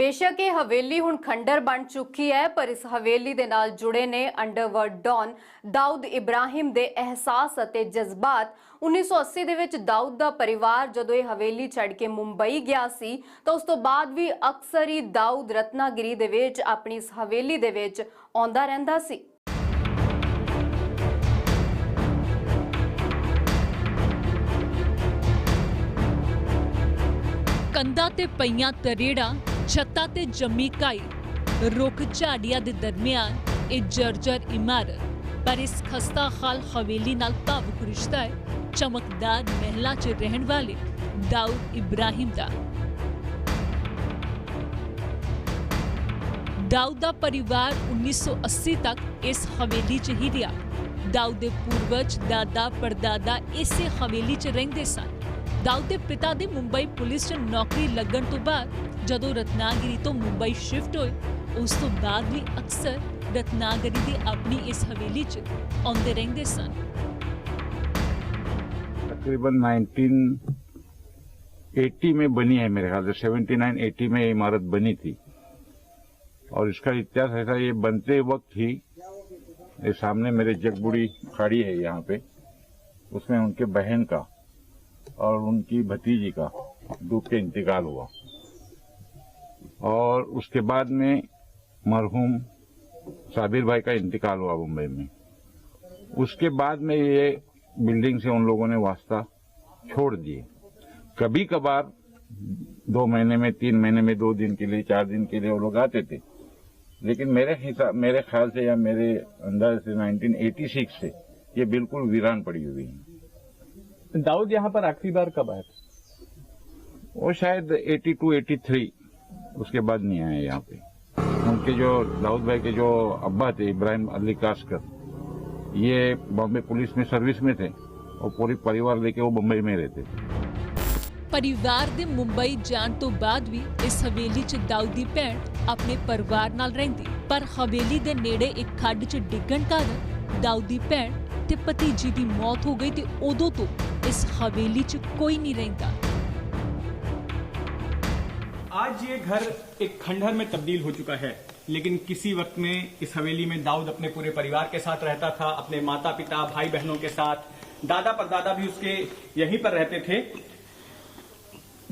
बेशक ये हवेली हुण खंडर बन चुकी है, पर इस हवेली दे नाल जुड़े ने अंडरवर्ल्ड डॉन दाऊद इब्राहिम दे एहसास अते जज्बात। 1980 दे विच दाऊद दा परिवार जदों ये हवेली छड़ के मुंबई गया सी तो उस तो बाद भी अक्सर ही दाऊद रत्नागिरी दे विच अपनी इस हवेली दे विच आउंदा रहिंदा सी। कंधा ते पईयां तरेड़ा, छत्ता ते जम्मी काई, रुख झाड़िया दे दरमियान एक जर्जर इमारत, पर इस खस्ता हाल हवेली नाल भावुक रिश्ता है चमकदार महलां च रहन वाले दाऊद इब्राहिम दा। दाऊद दा परिवार 1980 तक इस हवेली च ही रहा। दाऊद दे पूर्वज दादा परदादा इसे हवेली च रहिंदे सन। दाऊद के पिता दी मुंबई पुलिस च नौकरी लगन तो बाद जदों रत्नागिरी तो मुंबई शिफ्ट होए, उस तो बाद भी अक्सर रत्नागिरी दी अपनी इस हवेली च आउंदे रहिंदे सन। तकरीबन 1980 में बनी है, मेरे ख्याल से 79-80 में इमारत बनी थी। और इसका इतिहास ऐसा, ये बनते वक्त ही ये सामने मेरे जगबुड़ी खड़ी है यहाँ पे, उसमें उनके बहन का और उनकी भतीजी का डूब के इंतकाल हुआ। और उसके बाद में मरहूम साबिर भाई का इंतकाल हुआ मुंबई में। उसके बाद में ये बिल्डिंग से उन लोगों ने वास्ता छोड़ दिए। कभी कभार 2 महीने में, 3 महीने में, 2 दिन के लिए, 4 दिन के लिए वो लोग आते थे। लेकिन मेरे ख्याल से या मेरे अंदाज से 1986 से ये बिल्कुल वीरान पड़ी हुई है। दाऊद यहाँ पर आखिरी बार कब आए? वो शायद 82-83, उसके बाद नहीं आए यहाँ पे। उनके जो दाऊद भाई के जो अब्बा थे इब्राहिम अली कास्कर, ये बॉम्बे पुलिस में सर्विस में थे और पूरी परिवार लेके वो मुंबई में रहते थे। परिवार दे मुंबई जान तो बाद भी इस हवेली च दाऊद दी भैन अपने परिवार नाल रहिंदी, पर हवेली दे नेड़े एक खड्ड च डिग्गण कारण दाऊद दी भैन ते भतीजी दी मौत हो गई ते उदों तो इस हवेली च कोई नहीं रहिंदा। आज ये घर एक खंडहर में तब्दील हो चुका है, लेकिन किसी वक्त में इस हवेली में दाऊद अपने पूरे परिवार के साथ रहता था, अपने माता पिता भाई बहनों के साथ। दादा परदादा भी उसके यहीं पर रहते थे।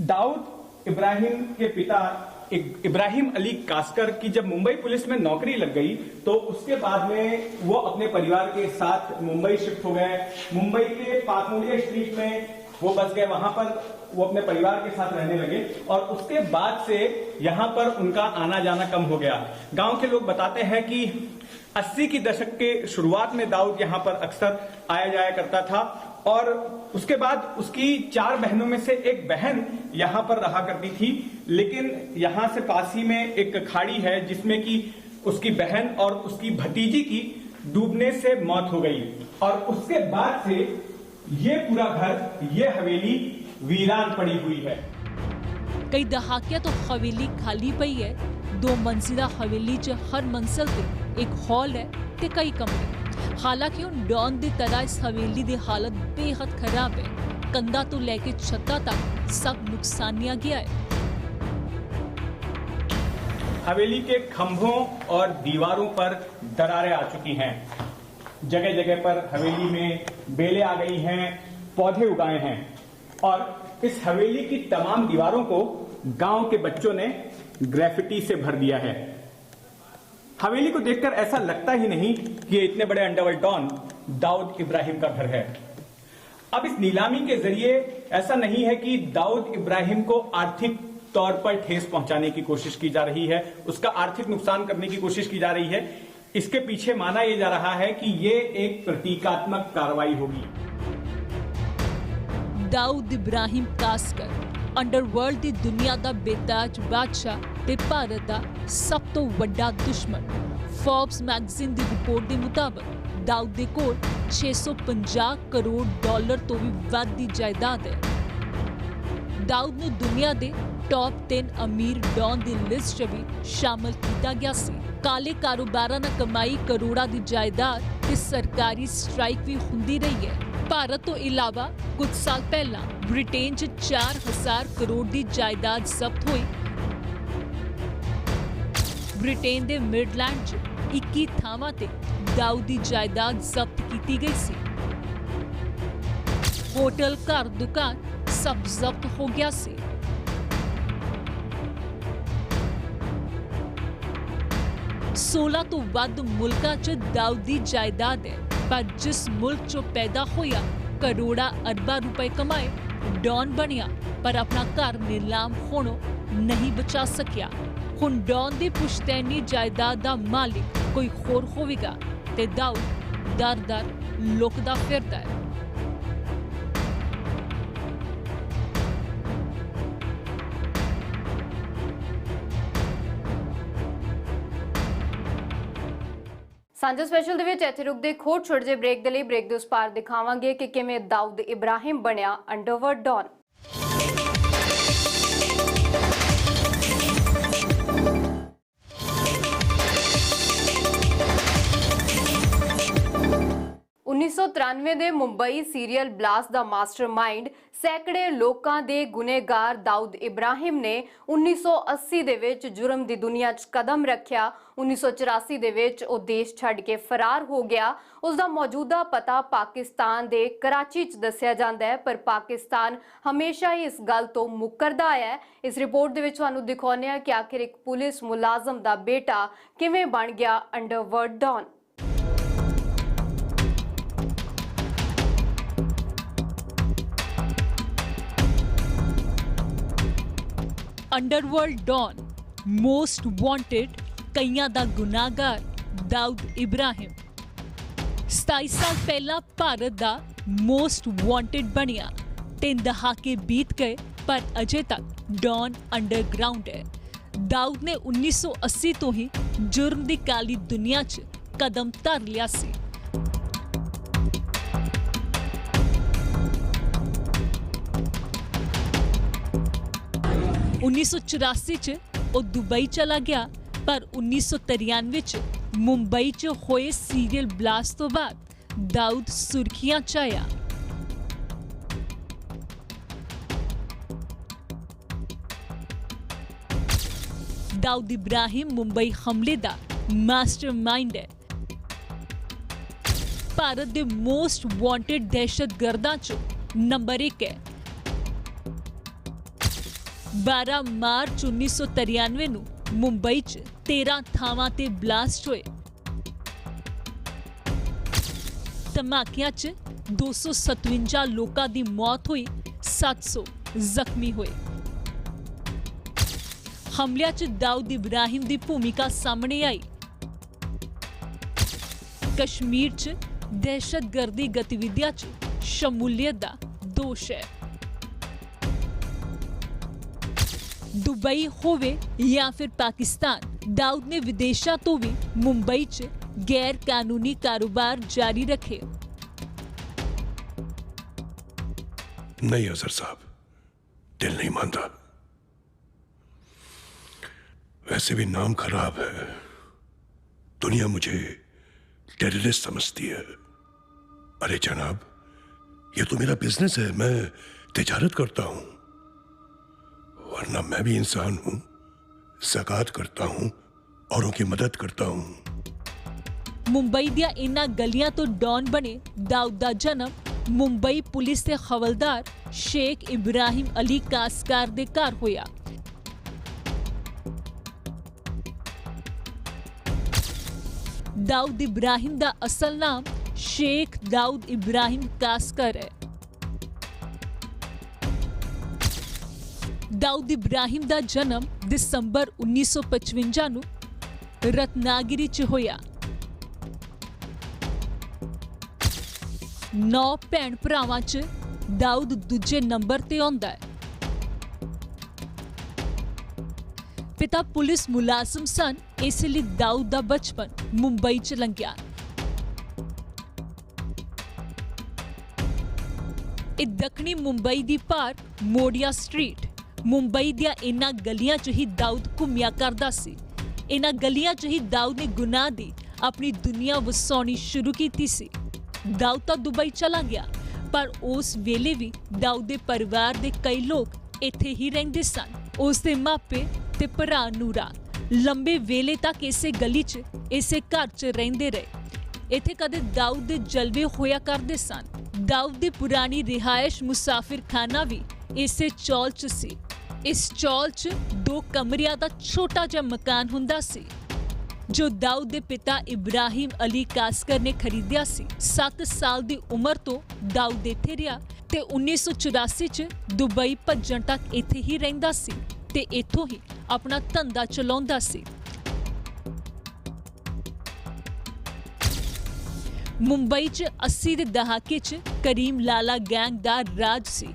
दाऊद इब्राहिम के पिता इब्राहिम अली कास्कर की जब मुंबई पुलिस में नौकरी लग गई तो उसके बाद में वो अपने परिवार के साथ मुंबई शिफ्ट हो गए। मुंबई के पाकमुड़िया स्ट्रीट में वो बस गए, वहां पर वो अपने परिवार के साथ रहने लगे और उसके बाद से यहाँ पर उनका आना जाना कम हो गया। गांव के लोग बताते हैं कि 80 की दशक के शुरुआत में दाऊद यहाँ पर अक्सर आया जाया करता था और उसके बाद उसकी 4 बहनों में से एक बहन यहाँ पर रहा करती थी। लेकिन यहाँ से पास ही में एक खाड़ी है जिसमें कि उसकी बहन और उसकी भतीजी की डूबने से मौत हो गई और उसके बाद से ये पूरा घर, ये हवेली वीरान पड़ी हुई है। कई दहाकिया तो हवेली खाली पई है। 2 मंजिला हवेली च हर मंजिल ते एक हॉल है ते कई कमरे। हालांकि उन डॉन दी तरह इस हवेली दी हालत बेहद खराब है। कंधा तो लेके छत्ता तक सब नुकसानिया गया है। हवेली के खंभों और दीवारों पर दरारें आ चुकी हैं। जगह जगह पर हवेली में बेलें आ गई हैं, पौधे उगाए हैं और इस हवेली की तमाम दीवारों को गांव के बच्चों ने ग्रेफिटी से भर दिया है। हवेली को देखकर ऐसा लगता ही नहीं कि ये इतने बड़े अंडरवर्ल्ड डॉन दाऊद इब्राहिम का घर है। अब इस नीलामी के जरिए ऐसा नहीं है कि दाऊद इब्राहिम को आर्थिक तौर पर ठेस पहुंचाने की कोशिश की जा रही है, उसका आर्थिक नुकसान करने की कोशिश की जा रही है। इसके पीछे माना यह जा रहा है कि ये एक प्रतीकात्मक कार्रवाई होगी। दाऊद इब्राहिम कास्कर अंडरवर्ल्ड दी दुनिया दा बेताज बादशाह ते भारत दा सब तो वड्डा दुश्मन। फोर्ब्स मैगजीन दी रिपोर्ट दे मुताबिक दाऊद दे कोल 650 करोड़ डॉलर तो भी वध दी जायदाद है। दाऊद नूं दुनिया दे टॉप 10 अमीर डॉन दी लिस्ट च भी शामिल किया गया सी। काले कारोबारां नाल कमाई करोड़ां दी जायदाद ते सरकारी स्ट्राइक भी हुंदी रही है। भारत तो इलावा कुछ साल पहला ब्रिटेन च 4000 करोड़ की जायदाद जब्त हुई। ਬ੍ਰਿਟੇਨ ਦੇ ਮਿਡਲੈਂਡ 'ਚ 21 ਥਾਵਾਂ ਤੇ ਦਾਊਦ ਦੀ ਜਾਇਦਾਦ ਜ਼ਬਤ ਕੀਤੀ ਗਈ ਸੀ। ਹੋਟਲ, ਘਰ, ਦੁਕਾਨ ਸਭ ਜ਼ਬਤ ਹੋ ਗਿਆ ਸੀ। सोलह ਤੋਂ ਵੱਧ ਮੁਲਕਾਂ 'ਚ ਦਾਊਦ ਦੀ ਜਾਇਦਾਦ ਹੈ, ਪਰ ਜਿਸ ਮੁਲਕ 'ਚੋਂ ਪੈਦਾ ਹੋਇਆ, ਕਰੋੜਾਂ ਅਰਬਾਂ ਰੁਪਏ ਕਮਾਏ, ਡੌਨ ਬਣਿਆ, ਪਰ ਆਪਣਾ ਘਰ ਨਿਲਾਮ ਹੋਣੋਂ ਨਹੀਂ ਬਚਾ ਸਕਿਆ। ਹੁਣ ਡੌਨ ਦੀ ਪੁਸ਼ਤੈਨੀ ਜਾਇਦਾਦ ਦਾ ਮਾਲਿਕ ਕੋਈ ਹੋਰ ਹੋਵੇਗਾ ਤੇ ਦਾਊਦ ਦਰ-ਦਰ ਲੁਕਦਾ ਫਿਰਦਾ ਹੈ। ਸਾਂਝਾ ਸਪੈਸ਼ਲ ਦੇ ਵਿੱਚ ਇੱਥੇ ਰੁਕਦੇ, ਖੋਟ ਛੋੜ ਜੇ ਬ੍ਰੇਕ ਦੇ ਲਈ। ਬ੍ਰੇਕ ਦੇ ਉਸ ਪਾਰ ਦਿਖਾਵਾਂਗੇ ਕਿ ਕਿਵੇਂ ਦਾਊਦ ਇਬਰਾਹਿਮ ਬਣਿਆ ਅੰਡਰਵਰਲਡ ਡੌਨ। उन्नीस सौ 93 ਦੇ ਮੁੰਬਈ ਸੀਰੀਅਲ ਬਲਾਸਟ ਦਾ ਮਾਸਟਰਮਾਈਂਡ, ਸੈਂਕੜੇ ਲੋਕਾਂ ਦੇ ਗੁਨੇਗਾਰ ਦਾਊਦ ਇਬਰਾਹਿਮ ਨੇ 1980 ਦੇ ਵਿੱਚ ਜੁਰਮ ਦੀ ਦੁਨੀਆ 'ਚ ਕਦਮ ਰੱਖਿਆ। 1984 ਦੇ ਵਿੱਚ ਉਹ ਦੇਸ਼ ਛੱਡ ਕੇ ਫਰਾਰ ਹੋ ਗਿਆ। ਉਸ ਦਾ ਮੌਜੂਦਾ ਪਤਾ ਪਾਕਿਸਤਾਨ ਦੇ ਕਰਾਚੀ 'ਚ ਦੱਸਿਆ ਜਾਂਦਾ ਹੈ, ਪਰ ਪਾਕਿਸਤਾਨ ਹਮੇਸ਼ਾ ਹੀ ਇਸ ਗੱਲ ਤੋਂ ਮੁੱਕਰਦਾ ਆਇਆ ਹੈ। ਇਸ ਰਿਪੋਰਟ ਦੇ ਵਿੱਚ ਤੁਹਾਨੂੰ ਦਿਖਾਉਂਦੇ ਹਾਂ ਕਿ ਆਖਿਰ ਇੱਕ ਪੁਲਿਸ ਮੁਲਾਜ਼ਮ ਦਾ ਬੇਟਾ ਕਿਵੇਂ ਬਣ ਗਿਆ underworld Don. Underworld Don, most wanted, ਕਈਆਂ ਦਾ ਗੁਨਾਹਗਾਰ ਦਾਊਦ ਇਬਰਾਹਿਮ 27 ਸਾਲ ਪਹਿਲਾਂ ਭਾਰਤ ਦਾ ਮੋਸਟ ਵਾਂਟਡ ਬਣਿਆ। 3 ਦਹਾਕੇ ਬੀਤ ਗਏ, ਪਰ ਅਜੇ ਤੱਕ ਡੌਨ ਅੰਡਰਗਰਾਉਂਡ ਹੈ। ਦਾਊਦ ਨੇ 1980 ਤੋਂ ਹੀ ਜੁਰਮ ਦੀ ਕਾਲੀ ਦੁਨੀਆ 'ਚ ਕਦਮ ਧਰ ਲਿਆ ਸੀ। उन्नीस सौ 84 ਚ ਉਹ ਦੁਬਈ ਚਲਾ ਗਿਆ, ਪਰ 1993 ਚ ਮੁੰਬਈ ਚ ਹੋਏ ਸੀਰੀਅਲ ਬਲਾਸਟ ਤੋਂ ਬਾਅਦ ਦਾਊਦ ਸੁਰਖੀਆਂ ਚ ਆਇਆ। ਦਾਊਦ ਇਬਰਾਹਿਮ ਮੁੰਬਈ ਹਮਲੇ ਦਾ ਮਾਸਟਰਮਾਈਂਡ ਹੈ। ਭਾਰਤ ਦੇ ਮੋਸਟ ਵਾਂਟਡ ਦਹਿਸ਼ਤਗਰਦਾਂ ਚ ਨੰਬਰ 1 ਹੈ। 12 ਮਾਰਚ 1993 ਨੂੰ ਮੁੰਬਈ 'ਚ 13 ਥਾਵਾਂ ਤੇ ਬਲਾਸਟ ਹੋਏ। ਧਮਾਕਿਆਂ 'ਚ 257 ਲੋਕਾਂ ਦੀ ਮੌਤ ਹੋਈ, 700 ਜ਼ਖਮੀ ਹੋਏ। ਹਮਲਿਆਂ 'ਚ ਦਾਊਦ ਇਬਰਾਹਿਮ ਦੀ ਭੂਮਿਕਾ ਸਾਹਮਣੇ ਆਈ। ਕਸ਼ਮੀਰ 'ਚ ਦਹਿਸ਼ਤਗਰਦੀ ਗਤੀਵਿਧੀਆਂ 'ਚ ਸ਼ਮੂਲੀਅਤ ਦਾ ਦੋਸ਼ ਹੈ। ਦੁਬਈ ਹੋਵੇ ਜਾਂ ਫਿਰ ਪਾਕਿਸਤਾਨ, ਦਾਊਦ ਨੇ ਵਿਦੇਸ਼ਾਂ ਤੋਂ ਵੀ ਮੁੰਬਈ 'ਚ ਗੈਰ ਕਾਨੂੰਨੀ ਕਾਰੋਬਾਰ ਜਾਰੀ ਰੱਖੇ। नहीं अजहर साहब, दिल नहीं मानता। वैसे भी नाम खराब है, दुनिया मुझे टेररिस्ट समझती है। अरे जनाब, ये तो मेरा बिजनेस है, मैं तिजारत करता हूं, वरना मैं भी इंसान हूं, ज़कात करता हूं, औरों की मदद करता हूं। मुंबई ਦੀਆਂ ਇਨ੍ਹਾਂ ਗਲੀਆਂ ਤੋਂ ਡੌਨ ਬਣੇ ਦਾਊਦ ਦਾ ਜਨਮ ਮੁੰਬਈ ਪੁਲਿਸ ਦੇ ਹਵਲਦਾਰ ਸ਼ੇਖ ਇਬਰਾਹਿਮ ਅਲੀ ਕਾਸਕਾਰ ਦੇ ਘਰ ਹੋਇਆ। ਦਾਊਦ ਇਬਰਾਹਿਮ ਦਾ ਅਸਲ ਨਾਮ ਸ਼ੇਖ ਦਾਊਦ ਇਬਰਾਹਿਮ ਕਾਸਕਰ ਹੈ। ਦਾਊਦ ਇਬਰਾਹਿਮ ਦਾ ਜਨਮ ਦਸੰਬਰ 1955 ਨੂੰ ਰਤਨਾਗਿਰੀ 'ਚ ਹੋਇਆ। 9 ਭੈਣ ਭਰਾਵਾਂ 'ਚ ਦਾਊਦ ਦੂਜੇ ਨੰਬਰ ਤੇ ਆਉਂਦਾ ਹੈ। ਪਿਤਾ ਪੁਲਿਸ ਮੁਲਾਜ਼ਮ ਸਨ, ਇਸ ਲਈ ਦਾਊਦ ਦਾ ਬਚਪਨ ਮੁੰਬਈ 'ਚ ਲੰਘਿਆ। ਇਹ ਦੱਖਣੀ ਮੁੰਬਈ ਦੀ ਪਾਰਕ ਮੋਡੀਆ ਸਟਰੀਟ, ਮੁੰਬਈ ਦੀਆਂ ਇਨ੍ਹਾਂ ਗਲੀਆਂ 'ਚ ਹੀ ਦਾਊਦ ਘੁੰਮਿਆ ਕਰਦਾ ਸੀ। ਇਨ੍ਹਾਂ ਗਲੀਆਂ 'ਚ ਹੀ ਦਾਊਦ ਨੇ ਗੁਨਾਹ ਦੀ ਆਪਣੀ ਦੁਨੀਆ ਵਸਾਉਣੀ ਸ਼ੁਰੂ ਕੀਤੀ ਸੀ। ਦਾਊਦ ਤਾਂ ਦੁਬਈ ਚਲਾ ਗਿਆ, ਪਰ ਉਸ ਵੇਲੇ ਵੀ ਦਾਊਦ ਦੇ ਪਰਿਵਾਰ ਦੇ ਕਈ ਲੋਕ ਇੱਥੇ ਹੀ ਰਹਿੰਦੇ ਸਨ। ਉਸ ਦੇ ਮਾਪੇ ਤੇ ਭਰਾ ਨੂਰਾ ਲੰਬੇ ਵੇਲੇ ਤੱਕ ਇਸੇ ਗਲੀ 'ਚ ਇਸੇ ਘਰ 'ਚ ਰਹਿੰਦੇ ਰਹੇ। ਇੱਥੇ ਕਦੇ ਦਾਊਦ ਦੇ ਜਲਵੇ ਹੋਇਆ ਕਰਦੇ ਸਨ। ਦਾਊਦ ਦੀ ਪੁਰਾਣੀ ਰਿਹਾਇਸ਼ ਮੁਸਾਫਿਰਖਾਨਾ ਵੀ ਇਸੇ ਚੌਲ 'ਚ ਸੀ। ਇਸ ਚੌਲ 'ਚ 2 ਕਮਰਿਆਂ ਦਾ ਛੋਟਾ ਜਿਹਾ ਮਕਾਨ ਹੁੰਦਾ ਸੀ ਜੋ ਦਾਊਦ ਦੇ ਪਿਤਾ ਇਬਰਾਹਿਮ ਅਲੀ ਕਾਸਕਰ ਨੇ ਖਰੀਦਿਆ ਸੀ। 7 ਸਾਲ ਦੀ ਉਮਰ ਤੋਂ ਦਾਊਦ ਇੱਥੇ ਰਿਹਾ ਤੇ 1984 'ਚ ਦੁਬਈ ਭੱਜਣ ਤੱਕ ਇੱਥੇ ਹੀ ਰਹਿੰਦਾ ਸੀ ਤੇ ਇੱਥੋਂ ਹੀ ਆਪਣਾ ਧੰਦਾ ਚਲਾਉਂਦਾ ਸੀ। ਮੁੰਬਈ 'ਚ 80 ਦੇ ਦਹਾਕੇ 'ਚ ਕਰੀਮ ਲਾਲਾ ਗੈਂਗ ਦਾ ਰਾਜ ਸੀ।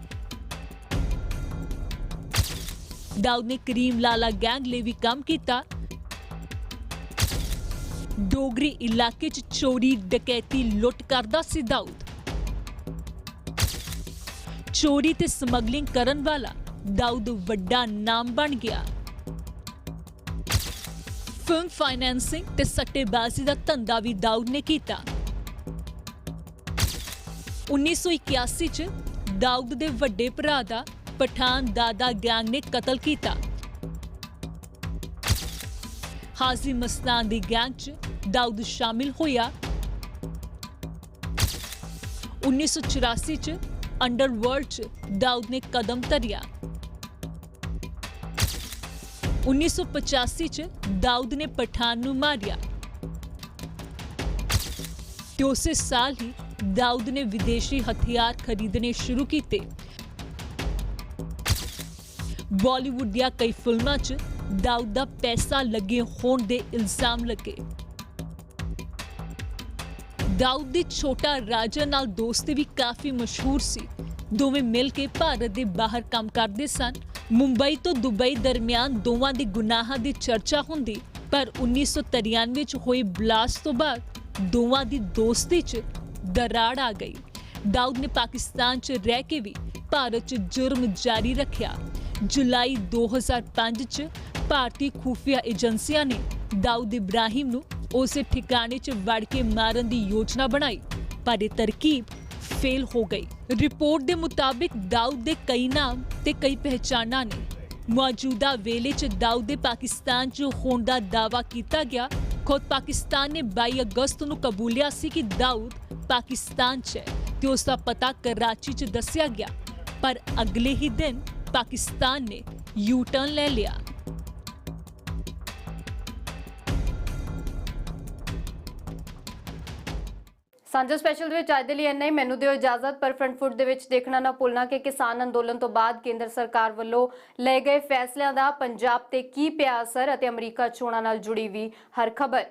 ਦਾਊਦ ਨੇ ਕਰੀਮ ਲਾਲਾ ਗੈਂਗ ਲਈ ਵੀ ਕੰਮ ਕੀਤਾ। ਡੋਗਰੀ ਇਲਾਕੇ 'ਚ ਚੋਰੀ ਡਕੈਤੀ ਲੁੱਟ ਕਰਦਾ ਸੀ ਦਾਊਦ। ਚੋਰੀ ਤੇ ਸਮਗਲਿੰਗ ਕਰਨ ਵਾਲਾ ਦਾਊਦ ਵੱਡਾ ਨਾਮ ਬਣ ਗਿਆ। ਫਿਲਮ ਫਾਈਨੈਂਸਿੰਗ ਤੇ ਸੱਟੇਬਾਜ਼ੀ ਦਾ ਧੰਦਾ ਵੀ ਦਾਊਦ ਨੇ ਕੀਤਾ। 1981 ਚ ਦਾਊਦ ਦੇ ਵੱਡੇ ਭਰਾ ਦਾ ਪਠਾਨ ਦਾਦਾ ਗੈਂਗ ਨੇ ਕਤਲ ਕੀਤਾ। ਹਾਜ਼ੀ ਮਸਤਾਨ ਦੀ ਗੈਂਗ 'ਚ ਦਾਊਦ ਸ਼ਾਮਿਲ ਹੋਇਆ। 1984 ਚ ਅੰਡਰਵਰਲਡ 'ਚ ਦਾਊਦ ਨੇ ਕਦਮ ਧਰਿਆ। 1985 ਚ ਦਾਊਦ ਨੇ ਪਠਾਨ ਨੂੰ ਮਾਰਿਆ ਤੇ ਉਸੇ ਸਾਲ ਹੀ ਦਾਊਦ ਨੇ ਵਿਦੇਸ਼ੀ ਹਥਿਆਰ ਖਰੀਦਣੇ ਸ਼ੁਰੂ ਕੀਤੇ। ਬਾਲੀਵੁੱਡ ਦੀਆਂ ਕਈ ਫਿਲਮਾਂ 'ਚ ਦਾਊਦ ਦਾ ਪੈਸਾ ਲੱਗੇ ਹੋਣ ਦੇ ਇਲਜ਼ਾਮ ਲੱਗੇ। ਦਾਊਦ ਦੀ ਛੋਟਾ ਰਾਜਾ ਨਾਲ ਦੋਸਤੀ ਵੀ ਕਾਫੀ ਮਸ਼ਹੂਰ ਸੀ। ਦੋਵੇਂ ਮਿਲ ਕੇ ਭਾਰਤ ਦੇ ਬਾਹਰ ਕੰਮ ਕਰਦੇ ਸਨ। ਮੁੰਬਈ ਤੋਂ ਦੁਬਈ ਦਰਮਿਆਨ ਦੋਵਾਂ ਦੇ ਗੁਨਾਹਾਂ ਦੀ ਚਰਚਾ ਹੁੰਦੀ, ਪਰ 1993 ਚ ਹੋਏ ਬਲਾਸਟ ਤੋਂ ਬਾਅਦ ਦੋਵਾਂ ਦੀ ਦੋਸਤੀ 'ਚ ਦਰਾੜ ਆ ਗਈ। ਦਾਊਦ ਨੇ ਪਾਕਿਸਤਾਨ 'ਚ ਰਹਿ ਕੇ ਵੀ ਭਾਰਤ 'ਚ ਜੁਰਮ ਜਾਰੀ ਰੱਖਿਆ। ਜੁਲਾਈ 2005 ਚ ਭਾਰਤੀ ਖੁਫੀਆ ਏਜੰਸੀਆਂ ਨੇ ਦਾਊਦ ਇਬਰਾਹਿਮ ਨੂੰ ਉਸੇ ਠਿਕਾਣੇ 'ਚ ਵੜ ਕੇ ਮਾਰਨ ਦੀ ਯੋਜਨਾ ਬਣਾਈ, ਪਰ ਇਹ ਤਰਕੀਬ ਫੇਲ ਹੋ ਗਈ। ਰਿਪੋਰਟ ਦੇ ਮੁਤਾਬਿਕ ਦਾਊਦ ਦੇ ਕਈ ਨਾਮ ਤੇ ਕਈ ਪਹਿਚਾਨਾਂ ਨੇ। ਮੌਜੂਦਾ ਵੇਲੇ 'ਚ ਦਾਊਦ ਦੇ ਪਾਕਿਸਤਾਨ 'ਚ ਹੋਣ ਦਾ ਦਾਅਵਾ ਕੀਤਾ ਗਿਆ। ਖੁਦ ਪਾਕਿਸਤਾਨ ਨੇ 22 ਅਗਸਤ ਨੂੰ ਕਬੂਲਿਆ ਸੀ ਕਿ ਦਾਊਦ ਪਾਕਿਸਤਾਨ 'ਚ ਹੈ ਤੇ ਉਸ ਦਾ ਪਤਾ ਕਰਾਚੀ 'ਚ ਦੱਸਿਆ ਗਿਆ, ਪਰ ਅਗਲੇ ਹੀ ਦਿਨ ਪਾਕਿਸਤਾਨ ਨੇ ਯੂ ਟਰਨ ਲੈ ਲਿਆ। ਸਾਂਝਾ ਸਪੈਸ਼ਲ ਦੇ ਵਿੱਚ ਅੱਜ ਦੇ ਲਈ ਇੰਨਾ ਹੀ। ਮੈਨੂੰ ਦਿਓ ਇਜਾਜ਼ਤ, ਪਰ ਫਰੰਟ ਫੁੱਟ ਦੇ ਵਿੱਚ ਦੇਖਣਾ ਨਾ ਭੁੱਲਣਾ ਕਿ ਕਿਸਾਨ ਅੰਦੋਲਨ ਤੋਂ ਬਾਅਦ ਕੇਂਦਰ ਸਰਕਾਰ ਵੱਲੋਂ ਲਏ ਗਏ ਫੈਸਲਿਆਂ ਦਾ ਪੰਜਾਬ ਤੇ ਕੀ ਪਿਆ ਅਸਰ ਅਤੇ ਅਮਰੀਕਾ ਚੋਣਾਂ ਨਾਲ ਜੁੜੀ ਵੀ ਹਰ ਖਬਰ।